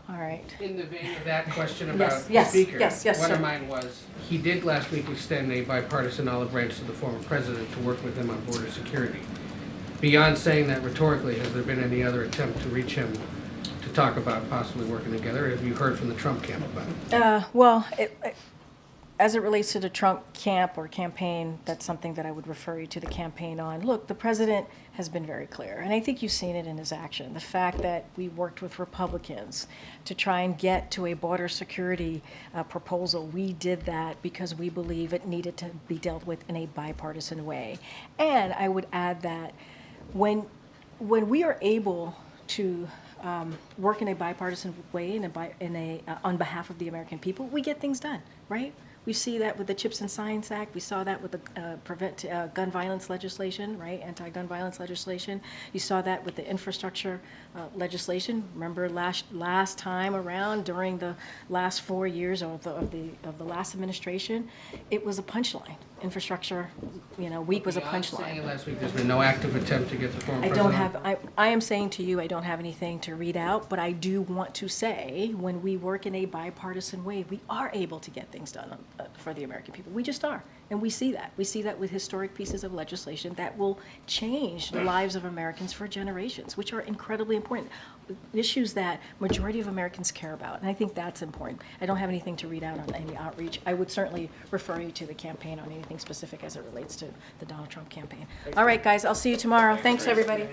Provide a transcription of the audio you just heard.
All right. In the vein of that question about the yes, speaker, yes, one sir. of mine was, he did last week extend a bipartisan olive branch to the former president to work with him on border security. Beyond saying that rhetorically, has there been any other attempt to reach him to talk about possibly working together? Or have you heard from the Trump camp about it? Well, as it relates to the Trump camp or campaign, that's something that I would refer you to the campaign on. Look, the president has been very clear, and I think you've seen it in his action. The fact that we worked with Republicans to try and get to a border security proposal, we did that because we believe it needed to be dealt with in a bipartisan way. And I would add that when we are able to work in a bipartisan way on behalf of the American people, we get things done, right? We see that with the CHIPS and Science Act. We saw that with the prevent gun violence legislation, right? Anti-gun violence legislation. You saw that with the infrastructure legislation. Remember last time around, during the last 4 years of the last administration, it was a punchline. Infrastructure, week was a Beyond saying punchline. last week, there's been no active attempt to get the former I president. don't have, I am saying to you, I don't have anything to read out, but I do want to say, when we work in a bipartisan way, we are able to get things done for the American people. We just are. And we see that. We see that with historic pieces of legislation that will change the lives of Americans for generations, which are incredibly important. Issues that majority of Americans care about. And I think that's important. I don't have anything to read out on any outreach. I would certainly refer you to the campaign on anything specific as it relates to the Donald Trump campaign. All right, guys, I'll see you tomorrow. Thanks, everybody.